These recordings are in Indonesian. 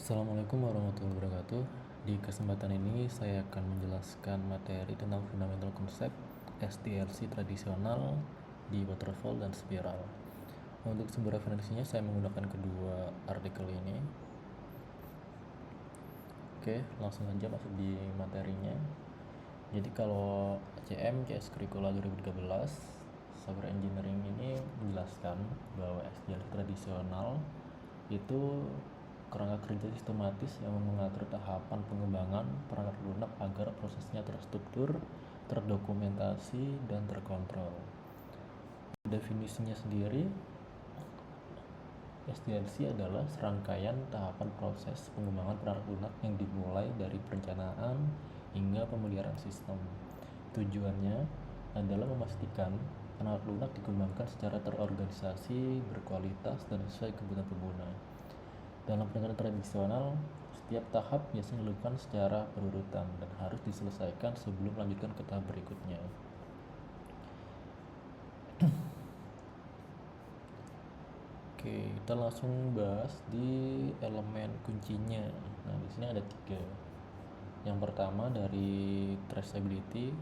Assalamualaikum warahmatullahi wabarakatuh. Di kesempatan ini saya akan menjelaskan materi tentang fundamental konsep SDLC tradisional di waterfall dan spiral. Untuk sumber referensinya saya menggunakan kedua artikel ini. Oke, langsung saja masuk di materinya. Jadi kalau CS Curricula 2013 Software Engineering ini menjelaskan bahwa SDLC tradisional itu kerangka kerja sistematis yang mengatur tahapan pengembangan perangkat lunak agar prosesnya terstruktur, terdokumentasi, dan terkontrol. Definisinya sendiri, SDLC adalah serangkaian tahapan proses pengembangan perangkat lunak yang dimulai dari perencanaan hingga pemeliharaan sistem. Tujuannya adalah memastikan perangkat lunak dikembangkan secara terorganisasi, berkualitas, dan sesuai kebutuhan pengguna. Dalam pendekatan tradisional, setiap tahap biasanya dilakukan secara berurutan dan harus diselesaikan sebelum melanjutkan ke tahap berikutnya. Oke, kita langsung bahas di elemen kuncinya. Nah, di sini ada 3. Yang pertama dari traceability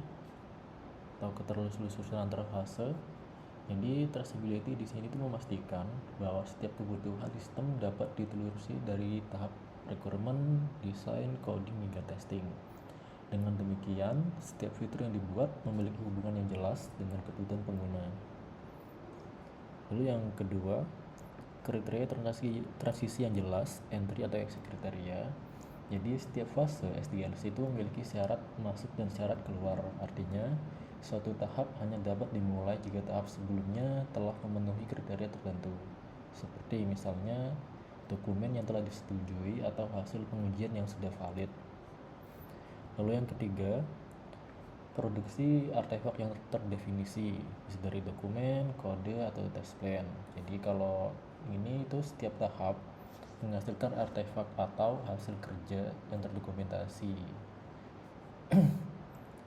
atau keterlulusan antar fase. Jadi traceability di sini itu memastikan bahwa setiap kebutuhan sistem dapat ditelusuri dari tahap requirement, desain, coding hingga testing. Dengan demikian, setiap fitur yang dibuat memiliki hubungan yang jelas dengan kebutuhan pengguna. Lalu yang kedua, kriteria transisi yang jelas, entry atau exit kriteria. Jadi setiap fase SDLC itu memiliki syarat masuk dan syarat keluar. Artinya, suatu tahap hanya dapat dimulai jika tahap sebelumnya telah memenuhi kriteria tertentu. Seperti misalnya dokumen yang telah disetujui atau hasil pengujian yang sudah valid. Lalu yang ketiga, produksi artefak yang terdefinisi, bisa dari dokumen, kode, atau test plan. Jadi kalau ini itu setiap tahap menghasilkan artefak atau hasil kerja yang terdokumentasi.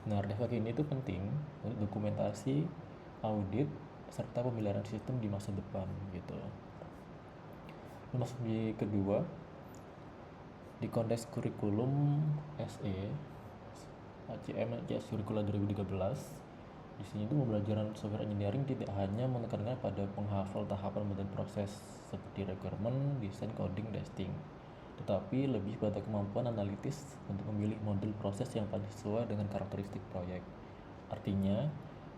Nah, artefak ini itu penting untuk dokumentasi, audit, serta pemeliharaan sistem di masa depan gitu. Masuk di kedua, di konteks kurikulum SE CS Curricula 2013, di sini itu pembelajaran software engineering tidak hanya menekankan pada penghafal tahapan dan proses seperti requirement, desain, coding, testing, tetapi lebih pada kemampuan analitis untuk memilih model proses yang paling sesuai dengan karakteristik proyek. Artinya,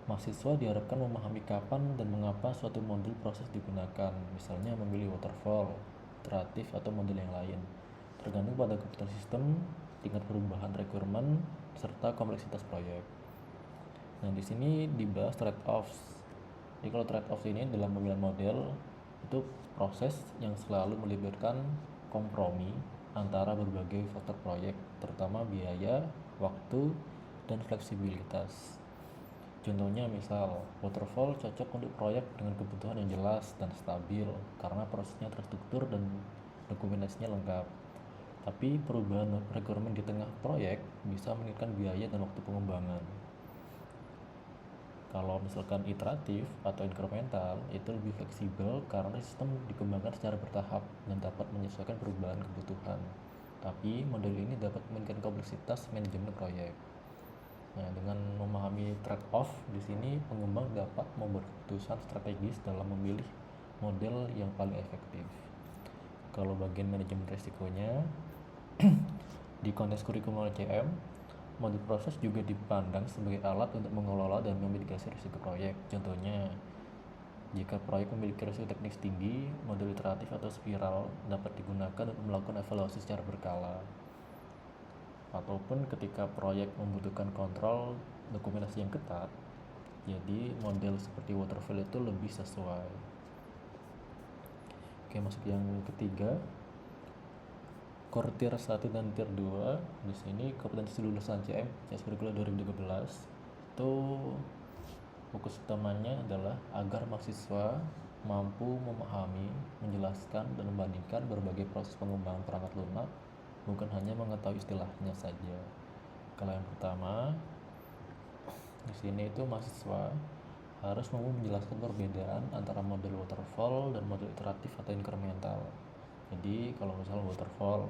mahasiswa diharapkan memahami kapan dan mengapa suatu model proses digunakan, misalnya memilih waterfall, iteratif, atau model yang lain, tergantung pada kebutuhan sistem, tingkat perubahan requirement, serta kompleksitas proyek. Nah, di sini dibahas trade-offs. Jadi kalau trade-offs ini dalam pemilihan model itu proses yang selalu melibatkan kompromi antara berbagai faktor proyek, terutama biaya, waktu, dan fleksibilitas. Contohnya misal, waterfall cocok untuk proyek dengan kebutuhan yang jelas dan stabil karena prosesnya terstruktur dan dokumentasinya lengkap. Tapi perubahan requirement di tengah proyek bisa meningkatkan biaya dan waktu pengembangan. Kalau misalkan iteratif atau incremental, itu lebih fleksibel karena sistem dikembangkan secara bertahap dan dapat menyesuaikan perubahan kebutuhan. Tapi model ini dapat meningkatkan kompleksitas manajemen proyek. Nah, dengan memahami trade-off di sini pengembang dapat membuat keputusan strategis dalam memilih model yang paling efektif. Kalau bagian manajemen risikonya, di konteks kurikulum LCM, model proses juga dipandang sebagai alat untuk mengelola dan memitigasi risiko proyek. Contohnya, jika proyek memiliki risiko teknis tinggi, model iteratif atau spiral dapat digunakan untuk melakukan evaluasi secara berkala. Ataupun ketika proyek membutuhkan kontrol dokumentasi yang ketat, jadi model seperti waterfall itu lebih sesuai. Oke, masuk yang ketiga, core tier 1 dan tier 2. Di sini kompetensi lulusan CS Curricula 2013 itu fokus utamanya adalah agar mahasiswa mampu memahami, menjelaskan, dan membandingkan berbagai proses pengembangan perangkat lunak, bukan hanya mengetahui istilahnya saja. Kalau yang pertama, di sini itu mahasiswa harus mampu menjelaskan perbedaan antara model waterfall dan model iteratif atau incremental. Jadi kalau misalnya waterfall,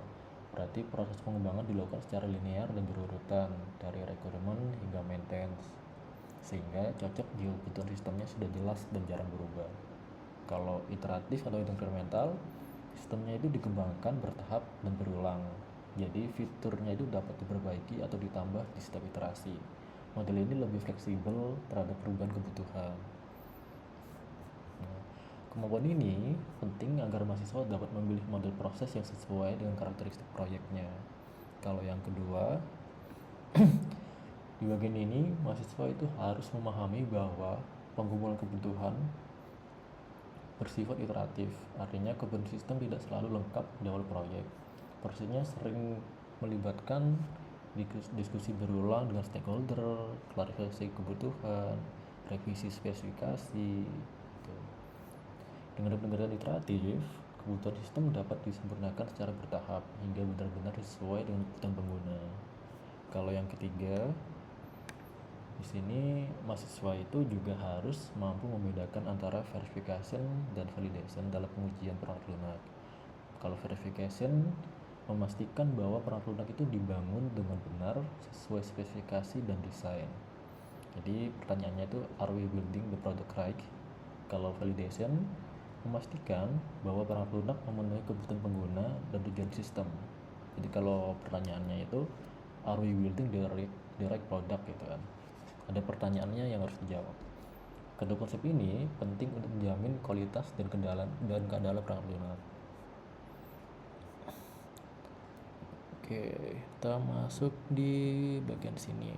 berarti proses pengembangan dilakukan secara linear dan berurutan dari requirement hingga maintenance, sehingga cocok jika kebutuhan sistemnya sudah jelas dan jarang berubah. Kalau iteratif atau incremental, sistemnya itu dikembangkan bertahap dan berulang. Jadi fiturnya itu dapat diperbaiki atau ditambah di setiap iterasi. Model ini lebih fleksibel terhadap perubahan kebutuhan. Nah, kemampuan ini penting agar mahasiswa dapat memilih model proses yang sesuai dengan karakteristik proyeknya. Kalau yang kedua, di bagian ini mahasiswa itu harus memahami bahwa pengumpulan kebutuhan bersifat iteratif, artinya kebutuhan sistem tidak selalu lengkap di awal proyek. Prosesnya sering melibatkan diskusi berulang dengan stakeholder, klarifikasi kebutuhan, revisi spesifikasi. Gitu. Dengan pendekatan iteratif, kebutuhan sistem dapat disempurnakan secara bertahap hingga benar-benar sesuai dengan kebutuhan pengguna. Kalau yang ketiga, di sini mahasiswa itu juga harus mampu membedakan antara verification dan validation dalam pengujian perangkat lunak. Kalau verification memastikan bahwa perangkat lunak itu dibangun dengan benar sesuai spesifikasi dan desain. Jadi pertanyaannya itu, are we building the product right? Kalau validation memastikan bahwa perangkat lunak memenuhi kebutuhan pengguna dan tujuan sistem. Jadi kalau pertanyaannya itu, are we building the right product gitu kan. Ada pertanyaannya yang harus dijawab. Kedua konsep ini penting untuk menjamin kualitas dan keandalan perangkat lunak. Oke, kita masuk di bagian sini.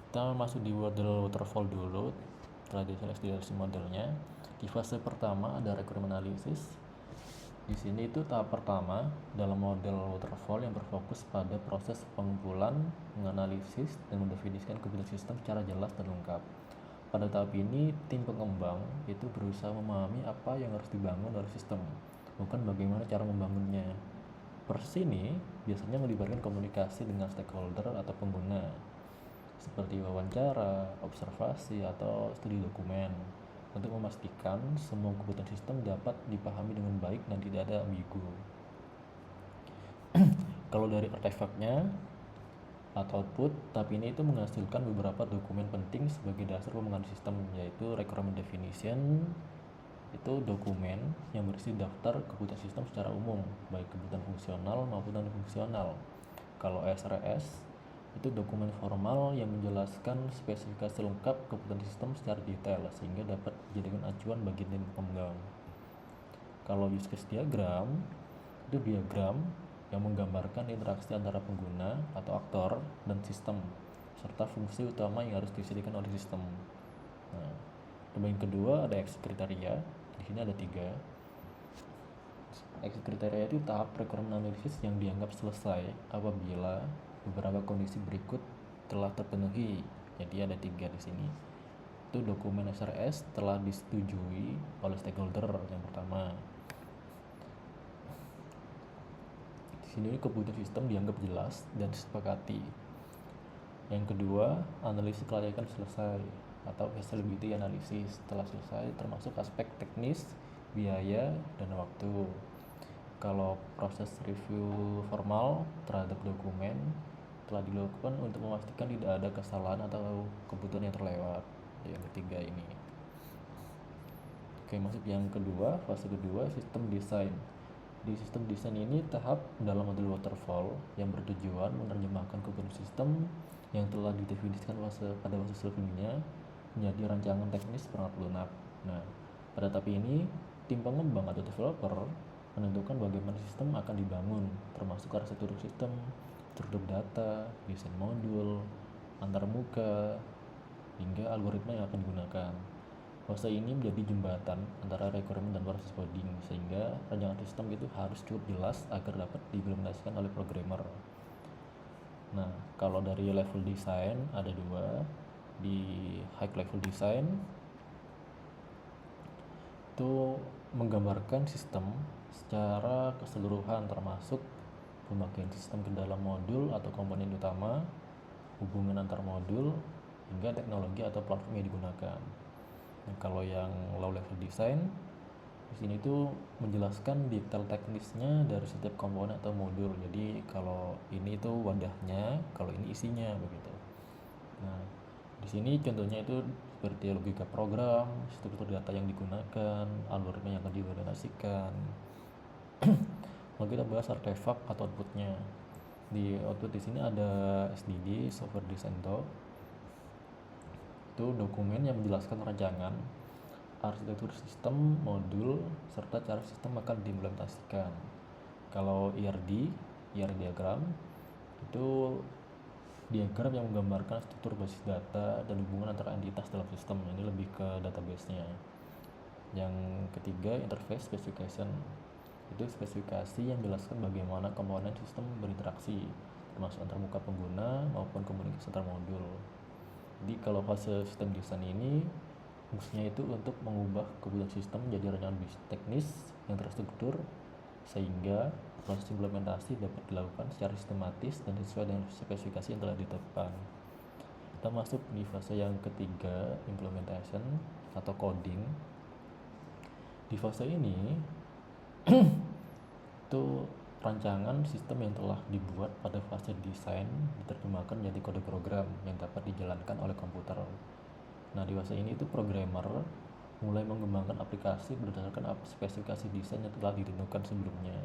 Kita masuk di model waterfall dulu. Setelah diseleksi modelnya, di fase pertama ada requirement analysis. Di sini itu tahap pertama dalam model waterfall yang berfokus pada proses pengumpulan, menganalisis, dan mendefinisikan kebutuhan sistem secara jelas dan lengkap. Pada tahap ini, tim pengembang itu berusaha memahami apa yang harus dibangun oleh sistem, bukan bagaimana cara membangunnya. Proses ini biasanya melibatkan komunikasi dengan stakeholder atau pengguna, seperti wawancara, observasi, atau studi dokumen, untuk memastikan semua kebutuhan sistem dapat dipahami dengan baik dan tidak ada ambigu. Kalau dari artefaknya atau output, tahap ini itu menghasilkan beberapa dokumen penting sebagai dasar pembangunan sistem, yaitu requirement definition, itu dokumen yang berisi daftar kebutuhan sistem secara umum, baik kebutuhan fungsional maupun non-fungsional. Kalau SRS itu dokumen formal yang menjelaskan spesifikasi lengkap kebutuhan sistem secara detail sehingga dapat dijadikan acuan bagi tim pengembang. Kalau use case diagram, itu diagram yang menggambarkan interaksi antara pengguna atau aktor dan sistem serta fungsi utama yang harus disediakan oleh sistem. Nah, yang kedua ada exit kriteria. Di sini ada 3. Exit kriteria itu tahap requirement analysis yang dianggap selesai apabila beberapa kondisi berikut telah terpenuhi. Jadi ada 3 di sini. Itu dokumen SRS telah disetujui oleh stakeholder yang pertama. Di sini kebutuhan sistem dianggap jelas dan disepakati. Yang kedua, analisis kelayakan selesai atau feasibility analysis telah selesai, termasuk aspek teknis, biaya, dan waktu. Kalau proses review formal terhadap dokumen telah dilakukan untuk memastikan tidak ada kesalahan atau kebutuhan yang terlewat. Yang ketiga ini. Oke, masuk yang kedua, fase kedua, sistem desain. Di sistem desain ini tahap dalam model waterfall yang bertujuan menerjemahkan kebutuhan sistem yang telah didefinisikan pada fase sebelumnya menjadi rancangan teknis perangkat lunak. Nah, pada tahap ini tim pengembang atau developer menentukan bagaimana sistem akan dibangun, termasuk arsitektur sistem, struktur data, desain modul, antarmuka, hingga algoritma yang akan digunakan. Fase ini menjadi jembatan antara requirement dan proses coding, sehingga rancangan sistem itu harus cukup jelas agar dapat diimplementasikan oleh programmer. Nah, kalau dari level design ada 2. Di high level design itu menggambarkan sistem secara keseluruhan, termasuk pembagian sistem ke dalam modul atau komponen utama, hubungan antar modul, hingga teknologi atau platform yang digunakan. Nah, kalau yang low level design di sini tuh menjelaskan detail teknisnya dari setiap komponen atau modul. Jadi kalau ini itu wadahnya, kalau ini isinya begitu. Nah, di sini contohnya itu seperti logika program, struktur data yang digunakan, algoritma yang akan diimplementasikan. Lalu kita bahas artefak atau outputnya. Di output di sini ada SDD, Software Design Doc. Itu dokumen yang menjelaskan rancangan, arsitektur sistem, modul, serta cara sistem akan diimplementasikan. Kalau IRD diagram, itu diagram yang menggambarkan struktur basis data dan hubungan antara entitas dalam sistem. Ini lebih ke database-nya. Yang ketiga, interface specification. Itu spesifikasi yang menjelaskan bagaimana komponen sistem berinteraksi, termasuk antar muka pengguna maupun komunikasi antar modul. Jadi kalau fase sistem desain ini fungsinya itu untuk mengubah kebutuhan sistem menjadi rancangan teknis yang terstruktur sehingga proses implementasi dapat dilakukan secara sistematis dan sesuai dengan spesifikasi yang telah ditetapkan. Kita masuk di fase yang ketiga, implementation atau coding. Di fase ini itu rancangan sistem yang telah dibuat pada fase desain diterjemahkan menjadi kode program yang dapat dijalankan oleh komputer. Nah, di fase ini itu programmer mulai mengembangkan aplikasi berdasarkan spesifikasi desain yang telah ditentukan sebelumnya.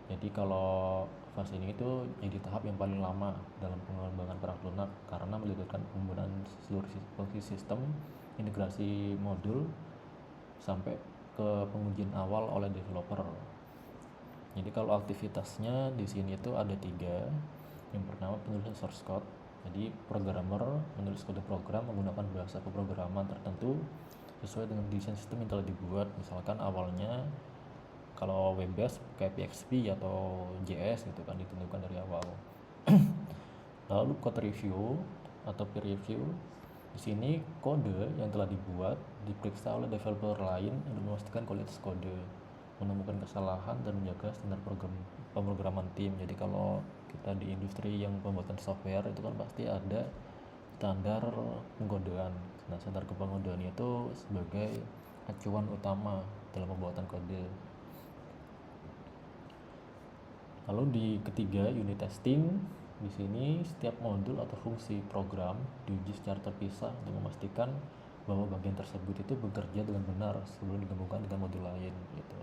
Jadi kalau fase ini itu jadi tahap yang paling lama dalam pengembangan perangkat lunak karena melibatkan penggunaan seluruh fungsi sistem, integrasi modul, sampai ke pengujian awal oleh developer. Jadi kalau aktivitasnya di sini itu ada 3. Yang pertama penulisan source code. Jadi programmer menulis kode program menggunakan bahasa pemrograman tertentu sesuai dengan desain sistem yang telah dibuat. Misalkan awalnya kalau web based kayak PHP atau JS gitu kan ditentukan dari awal. Lalu code review atau peer review. Di sini kode yang telah dibuat diperiksa oleh developer lain untuk memastikan kualitas kode, menemukan kesalahan dan menjaga standar pemrograman tim. Jadi kalau kita di industri yang pembuatan software itu kan pasti ada standar pengkodean. Nah, standar pengkodean itu sebagai acuan utama dalam pembuatan kode. Lalu di ketiga, unit testing. Di sini setiap modul atau fungsi program diuji secara terpisah untuk memastikan bahwa bagian tersebut itu bekerja dengan benar sebelum digabungkan dengan modul lain gitu.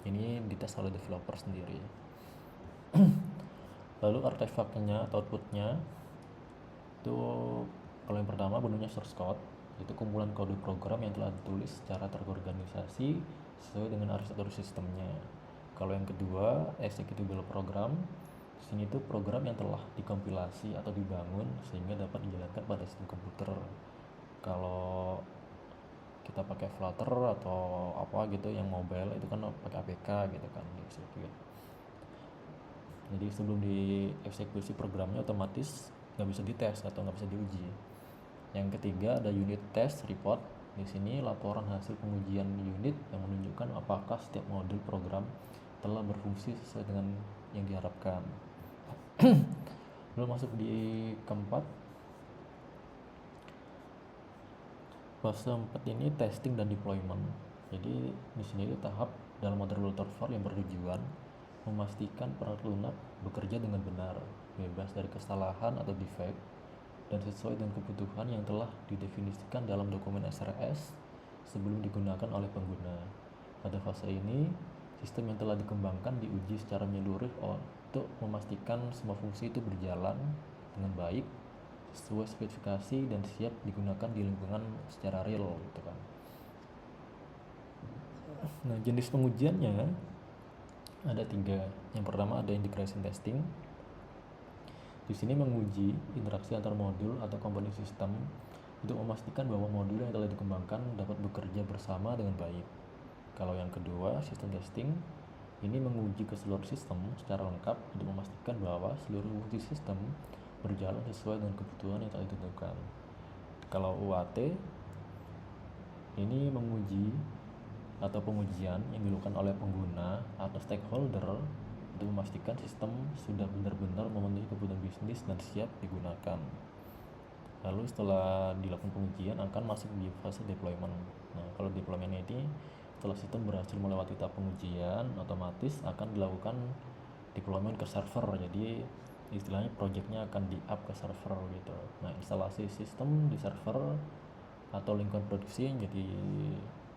Ini dites oleh developer sendiri. Lalu artefaknya atau outputnya itu kalau yang pertama bentuknya source code, itu kumpulan kode program yang telah ditulis secara terorganisasi sesuai dengan arsitektur sistemnya. Kalau yang kedua, executable program. Di sini tuh program yang telah dikompilasi atau dibangun sehingga dapat dijalankan pada sistem komputer. Kalau kita pakai Flutter atau apa gitu yang mobile itu kan pakai APK gitu kan di execute. Jadi sebelum dieksekusi programnya otomatis nggak bisa dites atau nggak bisa diuji. Yang ketiga ada unit test report. Di sini laporan hasil pengujian unit yang menunjukkan apakah setiap modul program telah berfungsi sesuai dengan yang diharapkan. Lalu masuk di keempat, fase 4 ini testing dan deployment. Jadi di sini itu tahap dalam waterfall yang bertujuan memastikan perangkat lunak bekerja dengan benar, bebas dari kesalahan atau defect, dan sesuai dengan kebutuhan yang telah didefinisikan dalam dokumen SRS sebelum digunakan oleh pengguna. Pada fase ini, sistem yang telah dikembangkan diuji secara menyeluruh untuk memastikan semua fungsi itu berjalan dengan baik sesuai spesifikasi dan siap digunakan di lingkungan secara real gitu kan. Nah, jenis pengujiannya ada 3. Yang pertama ada integration testing. Di sini menguji interaksi antar modul atau komponen sistem untuk memastikan bahwa modul yang telah dikembangkan dapat bekerja bersama dengan baik. Kalau yang kedua, system testing, ini menguji keseluruhan sistem secara lengkap untuk memastikan bahwa seluruh fungsi sistem berjalan sesuai dengan kebutuhan yang telah ditentukan. Kalau UAT, ini menguji atau pengujian yang dilakukan oleh pengguna atau stakeholder untuk memastikan sistem sudah benar-benar memenuhi kebutuhan bisnis dan siap digunakan. Lalu setelah dilakukan pengujian akan masuk di fase deployment. Nah, kalau deployment ini setelah sistem berhasil melewati tahap pengujian, otomatis akan dilakukan deployment ke server. Jadi istilahnya projectnya akan di-up ke server gitu. Nah, instalasi sistem di server atau lingkungan produksi yang jadi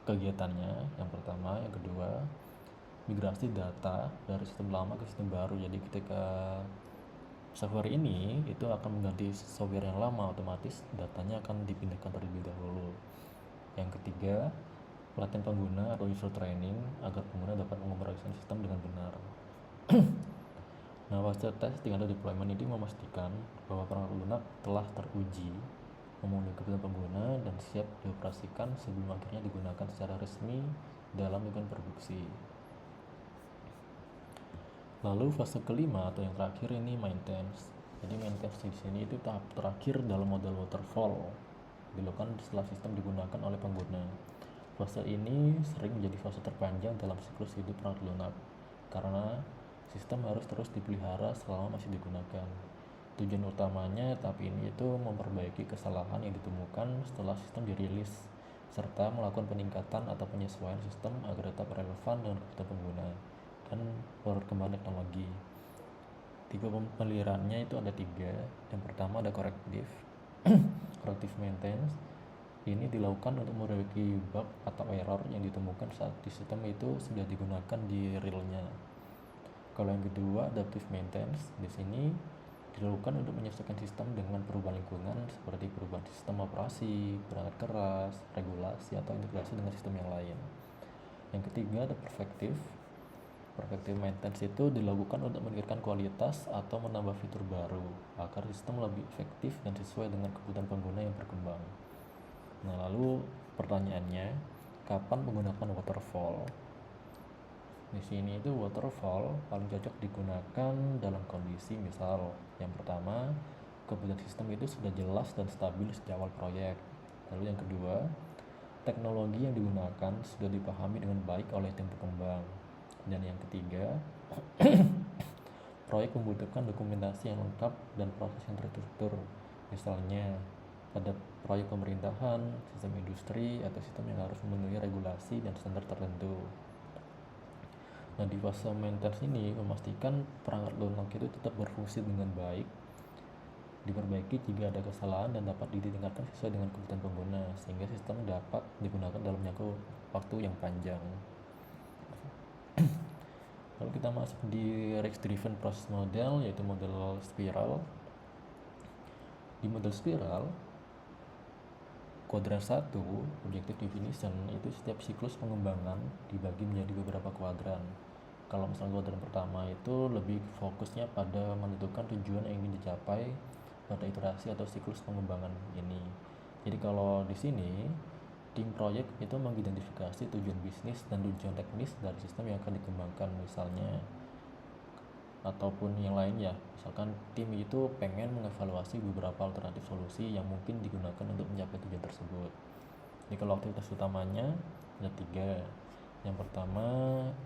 kegiatannya yang pertama. Yang kedua, migrasi data dari sistem lama ke sistem baru. Jadi ketika software ini itu akan mengganti software yang lama, otomatis datanya akan dipindahkan terlebih dahulu. Yang ketiga, pelatihan pengguna atau user training agar pengguna dapat mengoperasikan sistem dengan benar. Nah, fase testing atau deployment ini memastikan bahwa perangkat lunak telah teruji, memenuhi kebutuhan pengguna, dan siap dioperasikan sebelum akhirnya digunakan secara resmi dalam lingkungan produksi. Lalu fase kelima atau yang terakhir ini maintenance. Jadi maintenance di sini itu tahap terakhir dalam model waterfall, dilakukan setelah sistem digunakan oleh pengguna. Fase ini sering menjadi fase terpanjang dalam siklus hidup perangkat lunak karena sistem harus terus dipelihara selama masih digunakan. Tujuan utamanya tahap ini itu memperbaiki kesalahan yang ditemukan setelah sistem dirilis serta melakukan peningkatan atau penyesuaian sistem agar tetap relevan dengan kebutuhan pengguna dan perkembangan teknologi. Tipe pemeliharaannya itu ada 3. Yang pertama ada corrective corrective maintenance. Ini dilakukan untuk memperbaiki bug atau error yang ditemukan saat di sistem itu sudah digunakan di realnya. Kalau yang kedua adaptive maintenance, di sini dilakukan untuk menyesuaikan sistem dengan perubahan lingkungan seperti perubahan sistem operasi, perangkat keras, regulasi, atau integrasi dengan sistem yang lain. Yang ketiga ada Preventive maintenance itu dilakukan untuk meningkatkan kualitas atau menambah fitur baru agar sistem lebih efektif dan sesuai dengan kebutuhan pengguna yang berkembang. Nah, lalu pertanyaannya, kapan menggunakan waterfall? Di sini itu waterfall paling cocok digunakan dalam kondisi misal yang pertama, kebutuhan sistem itu sudah jelas dan stabil sejak awal proyek. Lalu yang kedua, teknologi yang digunakan sudah dipahami dengan baik oleh tim pengembang. Dan yang ketiga, proyek membutuhkan dokumentasi yang lengkap dan proses yang terstruktur. Misalnya, pada proyek pemerintahan, sistem industri, atau sistem yang harus memenuhi regulasi dan standar tertentu. Nah, di fase maintenance ini memastikan perangkat lunak itu tetap berfungsi dengan baik, diperbaiki jika ada kesalahan dan dapat ditingkatkan sesuai dengan kebutuhan pengguna sehingga sistem dapat digunakan dalam jangka waktu yang panjang. Lalu kita masuk di Rex Driven Process Model, yaitu model spiral. Di model spiral, kuadran 1, Objective Definition, itu setiap siklus pengembangan dibagi menjadi beberapa kuadran. Kalau misalnya kuadran pertama itu lebih fokusnya pada menentukan tujuan yang ingin dicapai pada iterasi atau siklus pengembangan ini. Jadi kalau di sini tim proyek itu mengidentifikasi tujuan bisnis dan tujuan teknis dari sistem yang akan dikembangkan misalnya, ataupun yang lain ya. Misalkan tim itu pengen mengevaluasi beberapa alternatif solusi yang mungkin digunakan untuk mencapai tujuan tersebut. Jadi kalau aktivitas utamanya ada 3. Yang pertama,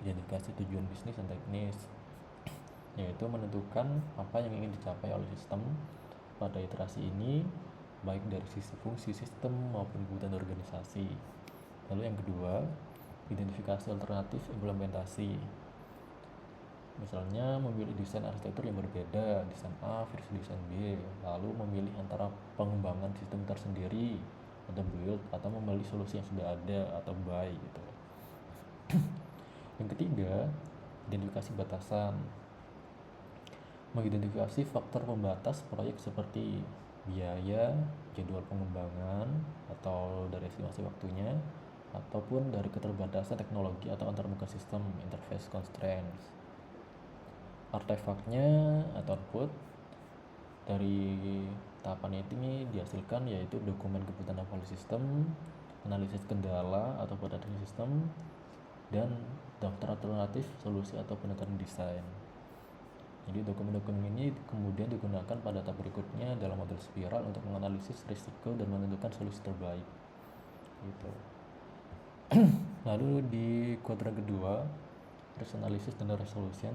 identifikasi tujuan bisnis dan teknis, yaitu menentukan apa yang ingin dicapai oleh sistem pada iterasi ini, baik dari sisi fungsi sistem maupun kebutuhan organisasi. Lalu yang kedua, identifikasi alternatif implementasi. Misalnya memilih desain arsitektur yang berbeda, desain A versus desain B, lalu memilih antara pengembangan sistem tersendiri atau build, atau memilih solusi yang sudah ada atau buy gitu. Yang ketiga, identifikasi batasan. Mengidentifikasi faktor pembatas proyek seperti biaya, jadwal pengembangan, atau dari estimasi waktunya, ataupun dari keterbatasan teknologi atau antarmuka sistem, interface constraints. Artefaknya atau output dari tahapan ini dihasilkan yaitu dokumen kebutuhan awal sistem, analisis kendala atau pada sistem, dan daftar alternatif solusi atau penekanan desain. Jadi dokumen-dokumen ini kemudian digunakan pada tahap berikutnya dalam model spiral untuk menganalisis risiko dan menentukan solusi terbaik. Gitu. Lalu di kuadran kedua, risk analysis dan resolution.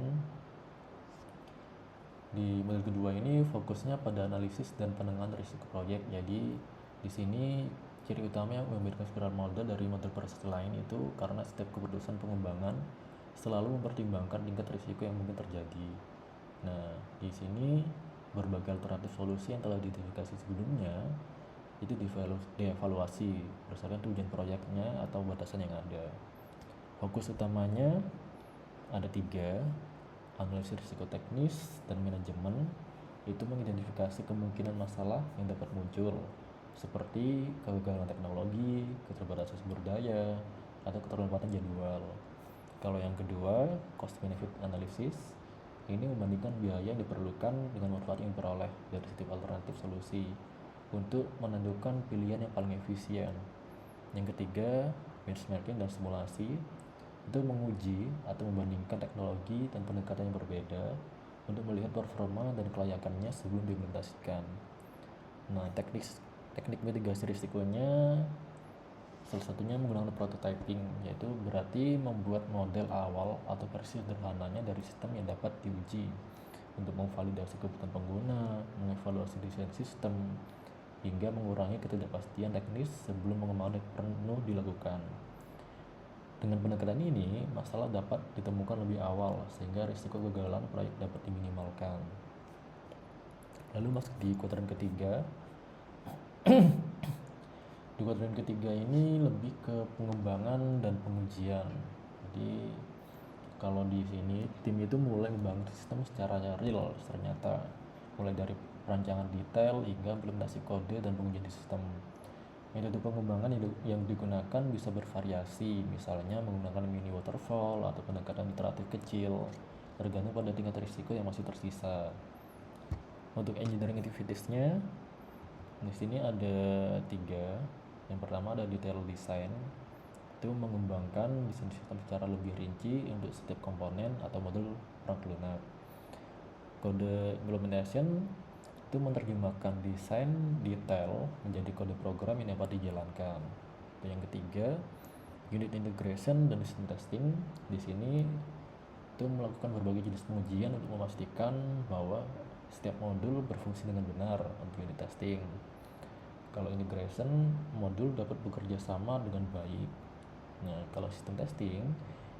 Di model kedua ini fokusnya pada analisis dan penengahan risiko proyek. Jadi di sini ciri utamanya membedakan spiral model dari model proses lain itu karena setiap keputusan pengembangan selalu mempertimbangkan tingkat risiko yang mungkin terjadi. Nah, di sini berbagai alternatif solusi yang telah diidentifikasi sebelumnya itu dievaluasi berdasarkan tujuan proyeknya atau batasan yang ada. Fokus utamanya ada 3: analisis risiko teknis dan manajemen, itu mengidentifikasi kemungkinan masalah yang dapat muncul seperti kegagalan teknologi, keterbatasan sumber daya, atau keterlambatan jadwal. Kalau yang kedua, cost benefit analysis, ini membandingkan biaya yang diperlukan dengan manfaat yang diperoleh dari setiap alternatif solusi untuk menentukan pilihan yang paling efisien. Yang ketiga, benchmarking dan simulasi, itu menguji atau membandingkan teknologi dan pendekatan yang berbeda untuk melihat performa dan kelayakannya sebelum diimplementasikan. Nah, teknik mitigasi risikonya salah satunya menggunakan prototyping, yaitu berarti membuat model awal atau versi sederhananya dari sistem yang dapat diuji untuk memvalidasi kebutuhan pengguna, mengevaluasi desain sistem, hingga mengurangi ketidakpastian teknis sebelum pengembangan penuh dilakukan. Dengan pendekatan ini, masalah dapat ditemukan lebih awal sehingga risiko kegagalan proyek dapat diminimalkan. Lalu masuk di kuadran ketiga. Di kuadran ketiga ini lebih ke pengembangan dan pengujian. Jadi kalau di sini tim itu mulai membangun sistem secara real ternyata, mulai dari perancangan detail hingga implementasi kode dan pengujian di sistem. Metode pengembangan yang digunakan bisa bervariasi, misalnya menggunakan mini waterfall atau pendekatan iteratif kecil, tergantung pada tingkat risiko yang masih tersisa. Untuk engineering activities-nya, di sini ada 3. Yang pertama ada detail design, itu mengembangkan desain sistem secara lebih rinci untuk setiap komponen atau modul perangkat lunak. Kode implementation itu menerjemahkan desain detail menjadi kode program yang dapat dijalankan. Dan yang ketiga, unit integration dan system testing. Di sini itu melakukan berbagai jenis pengujian untuk memastikan bahwa setiap modul berfungsi dengan benar untuk unit testing. Kalau integration, modul dapat bekerja sama dengan baik. Nah, kalau sistem testing,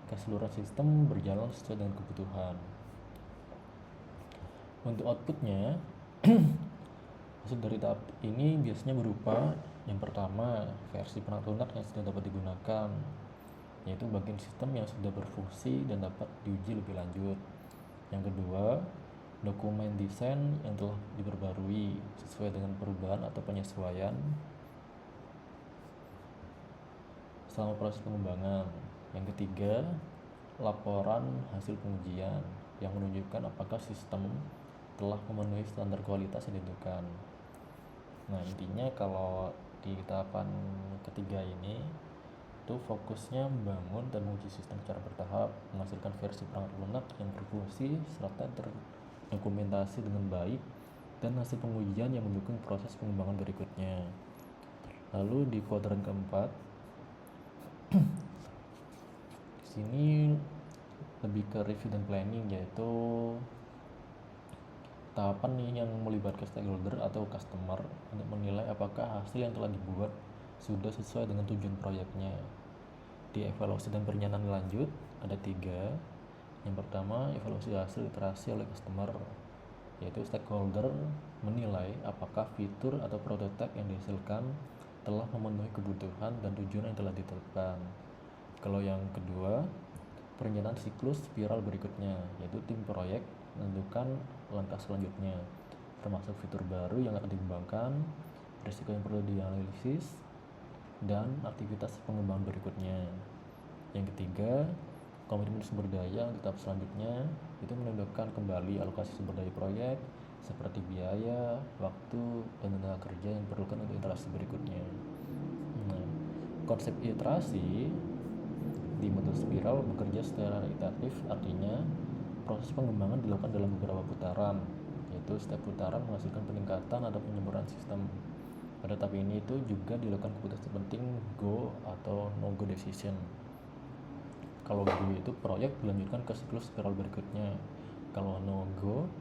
keseluruhan sistem berjalan sesuai dengan kebutuhan. Untuk outputnya, hasil dari tahap ini biasanya berupa yang pertama, versi perangkat lunak yang sudah dapat digunakan, yaitu bagian sistem yang sudah berfungsi dan dapat diuji lebih lanjut. Yang kedua, dokumen desain yang telah diperbarui sesuai dengan perubahan atau penyesuaian selama proses pengembangan. Yang ketiga, laporan hasil pengujian yang menunjukkan apakah sistem telah memenuhi standar kualitas yang ditentukan. Nah, intinya kalau di tahapan ketiga ini itu fokusnya membangun dan menguji sistem secara bertahap, menghasilkan versi perangkat lunak yang berfungsi serta terdokumentasi dengan baik, dan hasil pengujian yang mendukung proses pengembangan berikutnya. Lalu di kuadran keempat, di sini lebih ke review dan planning, yaitu tahapan nih yang melibatkan stakeholder atau customer untuk menilai apakah hasil yang telah dibuat sudah sesuai dengan tujuan proyeknya. Di evaluasi dan pernyataan lanjut ada 3. Yang pertama, evaluasi hasil iterasi oleh customer, yaitu stakeholder menilai apakah fitur atau prototipe yang dihasilkan telah memenuhi kebutuhan dan tujuan yang telah ditetapkan. Kalau yang kedua, perencanaan siklus spiral berikutnya, yaitu tim proyek menentukan langkah selanjutnya, termasuk fitur baru yang akan dikembangkan, risiko yang perlu dianalisis, dan aktivitas pengembangan berikutnya. Yang ketiga, komitmen sumber daya untuk tahap selanjutnya, itu menentukan kembali alokasi sumber daya proyek seperti biaya, waktu, dan tenaga kerja yang diperlukan untuk iterasi berikutnya. Nah, konsep iterasi di model spiral bekerja secara iteratif, artinya proses pengembangan dilakukan dalam beberapa putaran, yaitu setiap putaran menghasilkan peningkatan atau penyempurnaan sistem. Pada tahap ini itu juga dilakukan keputusan penting go atau no go decision. Kalau go itu proyek dilanjutkan ke siklus spiral berikutnya. Kalau no go,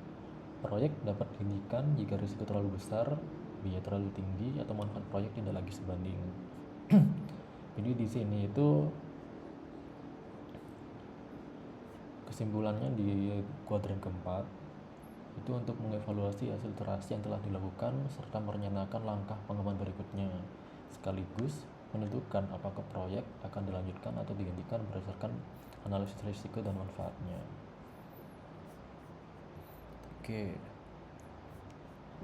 Proyek dapat dihentikan jika risiko terlalu besar, biaya terlalu tinggi, atau manfaat proyek tidak lagi sebanding. Jadi di sini itu kesimpulannya di kuadran keempat itu untuk mengevaluasi hasil iterasi yang telah dilakukan serta merencanakan langkah pengembangan berikutnya, sekaligus menentukan apakah proyek akan dilanjutkan atau dihentikan berdasarkan analisis risiko dan manfaatnya. Oke,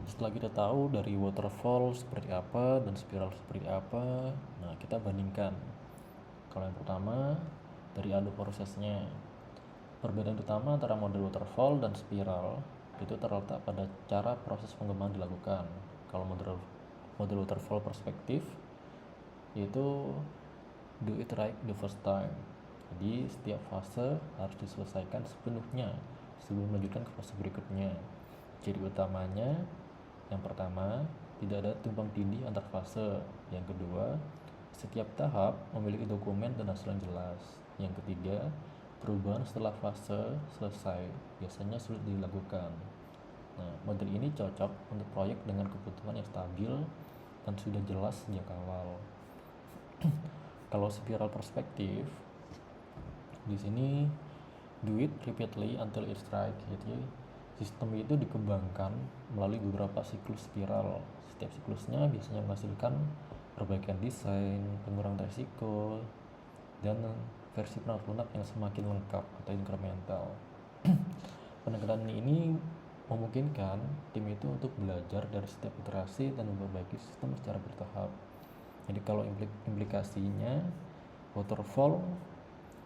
setelah kita tahu dari waterfall seperti apa dan spiral seperti apa, nah kita bandingkan. Kalau yang pertama dari alur prosesnya, perbedaan utama antara model waterfall dan spiral itu terletak pada cara proses pengembangan dilakukan. Kalau model waterfall perspektif yaitu do it right the first time. Jadi setiap fase harus diselesaikan sepenuhnya sebelum melanjutkan ke fase berikutnya. Ciri utamanya, yang pertama, tidak ada tumpang tindih antar fase. Yang kedua, setiap tahap memiliki dokumen dan hasil yang jelas. Yang ketiga, perubahan setelah fase selesai biasanya sulit dilakukan. Nah, model ini cocok untuk proyek dengan kebutuhan yang stabil dan sudah jelas sejak awal. Kalau spiral perspektif, di sini do it repeatedly until it strike. Jadi sistem itu dikembangkan melalui beberapa siklus spiral. Setiap siklusnya biasanya menghasilkan perbaikan desain, pengurangan risiko, dan versi lunak yang semakin lengkap atau incremental. Pendekatan ini memungkinkan tim itu untuk belajar dari setiap iterasi dan memperbaiki sistem secara bertahap. Jadi kalau implikasinya, waterfall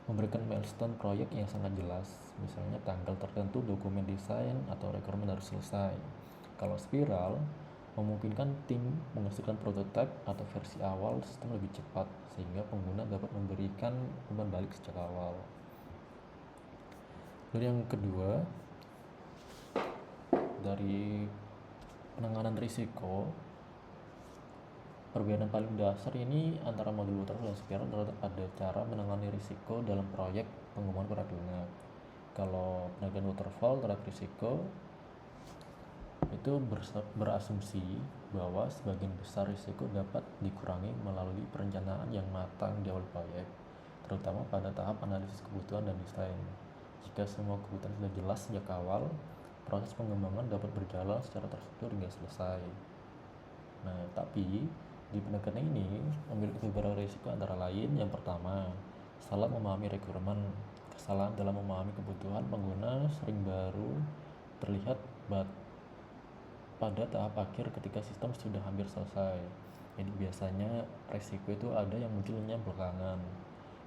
memberikan milestone proyek yang sangat jelas, misalnya tanggal tertentu dokumen desain atau requirement harus selesai. Kalau spiral memungkinkan tim menghasilkan prototipe atau versi awal sistem lebih cepat sehingga pengguna dapat memberikan umpan balik sejak awal. Dan yang kedua, dari penanganan risiko, perbedaan paling dasar ini antara modul waterfall dan spiral terletak pada cara menangani risiko dalam proyek pengembangan proyek lunak. Kalau penanganan waterfall terhadap risiko itu berasumsi bahwa sebagian besar risiko dapat dikurangi melalui perencanaan yang matang di awal proyek, terutama pada tahap analisis kebutuhan dan desain. Jika semua kebutuhan sudah jelas sejak awal, proses pengembangan dapat berjalan secara terstruktur hingga selesai. Nah, tapi di pendekatan ini memiliki beberapa risiko antara lain. Yang pertama, salah memahami requirement. Kesalahan dalam memahami kebutuhan pengguna sering baru terlihat pada tahap akhir ketika sistem sudah hampir selesai. Jadi biasanya risiko itu ada yang munculnya belakangan.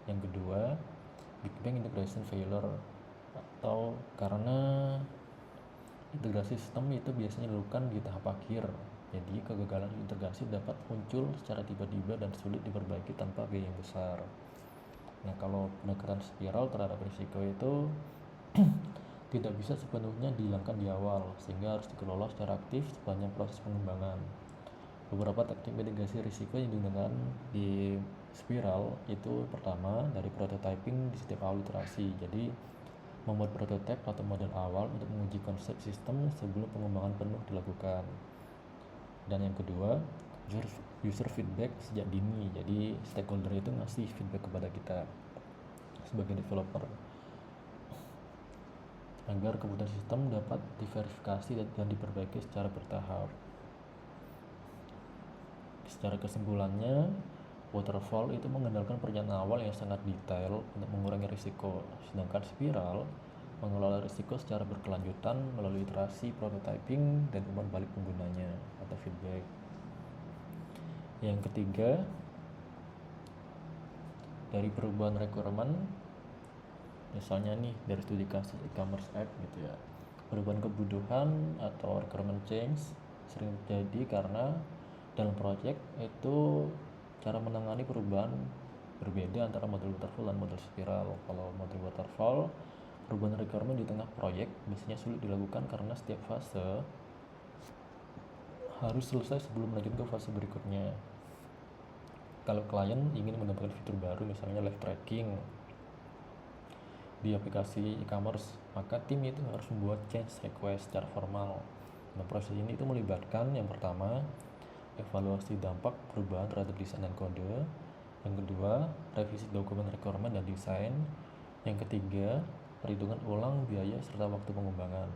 Yang kedua, Big Bang integration failure, atau karena integrasi sistem itu biasanya dilakukan di tahap akhir. Jadi kegagalan integrasi dapat muncul secara tiba-tiba dan sulit diperbaiki tanpa biaya yang besar. Nah, kalau pendekatan spiral terhadap risiko itu tidak bisa sepenuhnya dihilangkan di awal, sehingga harus dikelola secara aktif sepanjang proses pengembangan. Beberapa teknik mitigasi risiko yang digunakan di spiral itu pertama dari prototyping di setiap awal iterasi. Jadi membuat prototipe atau model awal untuk menguji konsep sistem sebelum pengembangan penuh dilakukan. Dan yang kedua, user feedback sejak dini. Jadi stakeholder itu ngasih feedback kepada kita sebagai developer agar kebutuhan sistem dapat diverifikasi dan diperbaiki secara bertahap. Secara kesimpulannya, waterfall itu mengandalkan perencanaan awal yang sangat detail untuk mengurangi risiko, sedangkan spiral mengelola risiko secara berkelanjutan melalui iterasi, prototyping, dan umpan balik penggunanya atau feedback. Yang ketiga, dari perubahan requirement, misalnya nih dari studi kasus e-commerce app gitu ya, perubahan kebutuhan atau requirement change sering terjadi karena dalam proyek itu cara menangani perubahan berbeda antara model waterfall dan model spiral. Kalau model waterfall, perubahan requirement di tengah proyek biasanya sulit dilakukan karena setiap fase harus selesai sebelum lanjut ke fase berikutnya. Kalau klien ingin mendapatkan fitur baru, misalnya live tracking, di aplikasi e-commerce, maka tim itu harus membuat change request secara formal. Nah, proses ini itu melibatkan yang pertama, evaluasi dampak perubahan terhadap desain dan kode. Yang kedua, revisi dokumen requirement dan desain. Yang ketiga, perhitungan ulang biaya serta waktu pengembangan.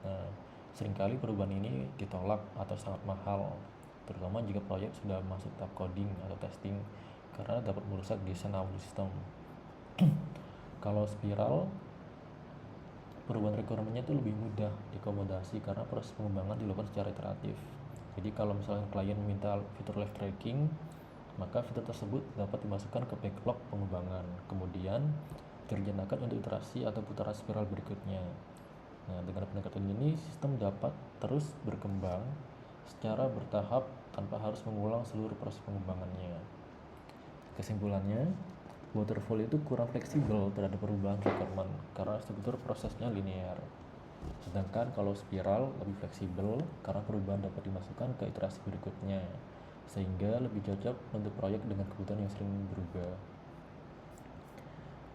Nah, seringkali perubahan ini ditolak atau sangat mahal, terutama jika proyek sudah masuk tahap coding atau testing, karena dapat merusak desain awal sistem. Kalau spiral, perubahan requirement-nya itu lebih mudah diakomodasi karena proses pengembangan dilakukan secara iteratif. Jadi kalau misalnya klien minta fitur live tracking, maka fitur tersebut dapat dimasukkan ke backlog pengembangan, kemudian direncanakan untuk iterasi atau putaran spiral berikutnya. Nah, dengan pendekatan ini, sistem dapat terus berkembang secara bertahap tanpa harus mengulang seluruh proses pengembangannya. Kesimpulannya, waterfall itu kurang fleksibel terhadap perubahan requirement karena struktur prosesnya linear. Sedangkan kalau spiral lebih fleksibel karena perubahan dapat dimasukkan ke iterasi berikutnya, sehingga lebih cocok untuk proyek dengan kebutuhan yang sering berubah.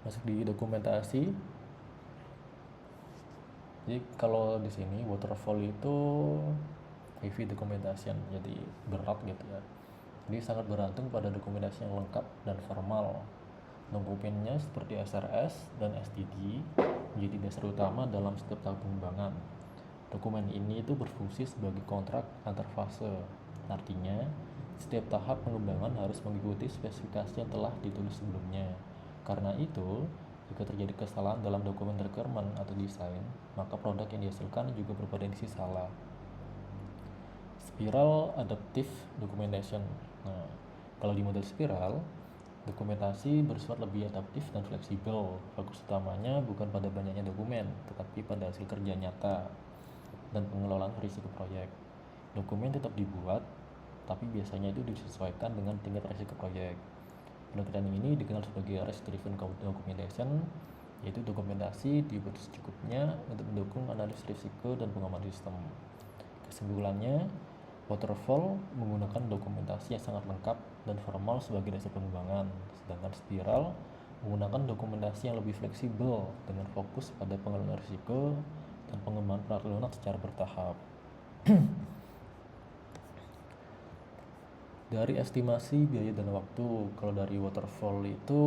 Masuk di dokumentasi. Jadi kalau di sini waterfall itu heavy documentation, jadi berat gitu ya. Jadi sangat bergantung pada dokumentasi yang lengkap dan formal. Dokumennya seperti SRS dan STD menjadi dasar utama dalam setiap tahap pengembangan. Dokumen ini itu berfungsi sebagai kontrak antar fase. Artinya, setiap tahap pengembangan harus mengikuti spesifikasi yang telah ditulis sebelumnya. Karena itu, jika terjadi kesalahan dalam dokumen requirement atau desain, maka produk yang dihasilkan juga berpotensi salah. Spiral Adaptive Documentation. Nah, kalau di model spiral, dokumentasi bersifat lebih adaptif dan fleksibel. Fokus utamanya bukan pada banyaknya dokumen, tetapi pada hasil kerja nyata dan pengelolaan risiko proyek. Dokumen tetap dibuat, tapi biasanya itu disesuaikan dengan tingkat risiko proyek. Pendekatan ini dikenal sebagai risk-driven documentation, yaitu dokumentasi dibuat secukupnya untuk mendukung analisis risiko dan pengaman sistem. Kesimpulannya, waterfall menggunakan dokumentasi yang sangat lengkap dan formal sebagai dasar pengembangan, sedangkan spiral menggunakan dokumentasi yang lebih fleksibel dengan fokus pada pengelolaan risiko dan pengembangan produk lunak secara bertahap. Dari estimasi biaya dan waktu, kalau dari waterfall itu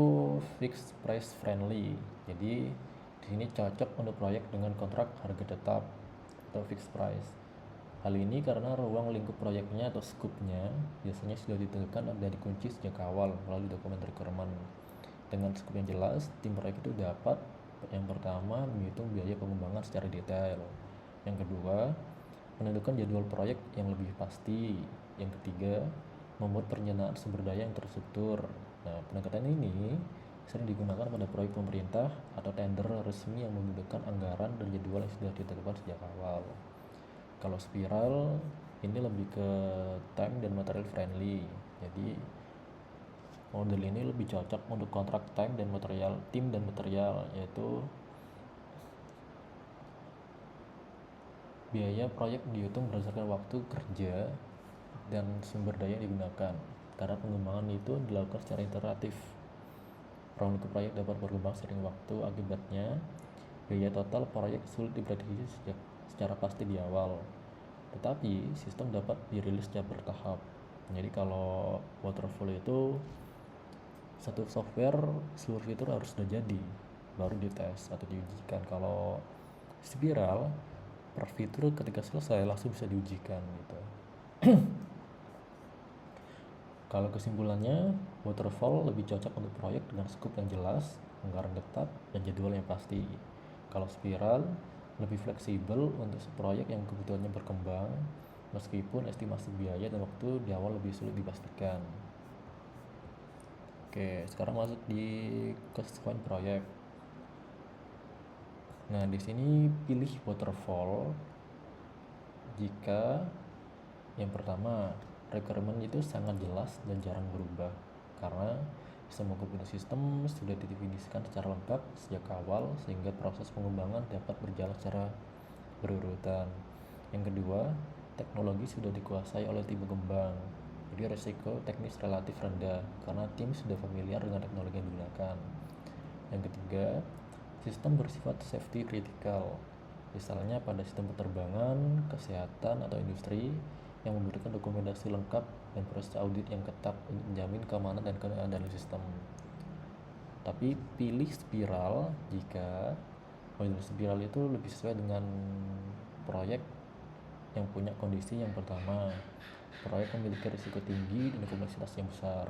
fixed price friendly. Jadi di sini cocok untuk proyek dengan kontrak harga tetap atau fixed price. Hal ini karena ruang lingkup proyeknya atau scope-nya biasanya sudah ditentukan dan dikunci sejak awal melalui dokumen requirement. Dengan scope yang jelas, tim proyek itu dapat yang pertama menghitung biaya pengembangan secara detail. Yang kedua, menentukan jadwal proyek yang lebih pasti. Yang ketiga, membuat perencanaan sumber daya yang terstruktur. Nah, pendekatan ini sering digunakan pada proyek pemerintah atau tender resmi yang membutuhkan anggaran dan jadwal yang sudah ditetapkan sejak awal. Kalau spiral ini lebih ke time dan material friendly. Jadi model ini lebih cocok untuk kontrak time dan material, tim dan material, yaitu biaya proyek dihitung berdasarkan waktu kerja dan sumber daya yang digunakan. Karena pengembangan itu dilakukan secara iteratif. Ruang lingkup proyek dapat berkembang seiring waktu, akibatnya biaya total proyek sulit diprediksi secara pasti di awal, tetapi sistem dapat dirilis secara bertahap. Jadi kalau waterfall itu satu software seluruh fitur harus sudah jadi baru dites atau diujikan. Kalau spiral per fitur ketika selesai langsung bisa diujikan gitu. Kalau kesimpulannya, waterfall lebih cocok untuk proyek dengan scope yang jelas, anggaran ketat, dan jadwal yang pasti. Kalau spiral lebih fleksibel untuk proyek yang kebutuhannya berkembang, meskipun estimasi biaya dan waktu di awal lebih sulit dipastikan. Oke, sekarang masuk di kesesuaian proyek. Nah, di sini pilih waterfall jika yang pertama, requirement itu sangat jelas dan jarang berubah karena semua komponent sistem sudah didefinisikan secara lengkap sejak awal sehingga proses pengembangan dapat berjalan secara berurutan. Yang kedua, teknologi sudah dikuasai oleh tim pengembang, jadi risiko teknis relatif rendah karena tim sudah familiar dengan teknologi yang digunakan. Yang ketiga, Sistem bersifat safety critical, misalnya pada sistem penerbangan, kesehatan, atau industri yang membutuhkan dokumentasi lengkap dan proses audit yang ketat untuk menjamin keamanan dan keadaan sistem. Tapi pilih spiral jika model spiral itu lebih sesuai dengan proyek yang punya kondisi yang pertama, proyek memiliki risiko tinggi dan kompleksitas yang besar.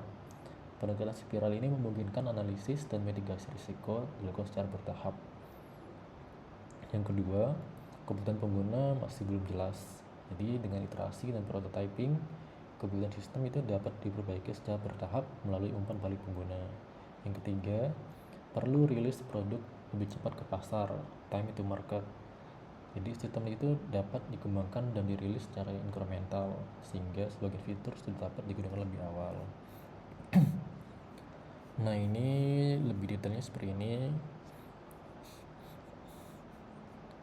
Pendekatan spiral ini memungkinkan analisis dan mitigasi risiko dilakukan secara bertahap. Yang kedua, kebutuhan pengguna masih belum jelas. Jadi dengan iterasi dan prototyping, kebutuhan sistem itu dapat diperbaiki secara bertahap melalui umpan balik pengguna. Yang ketiga, perlu rilis produk lebih cepat ke pasar, time to market. Jadi sistem itu dapat dikembangkan dan dirilis secara incremental sehingga sebagian fitur sudah dapat digunakan lebih awal. Nah, ini lebih detailnya seperti ini.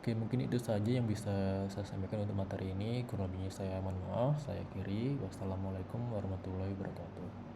Oke, mungkin itu saja yang bisa saya sampaikan untuk materi ini. Kurang lebihnya saya mohon maaf. Saya akhiri. Wassalamualaikum warahmatullahi wabarakatuh.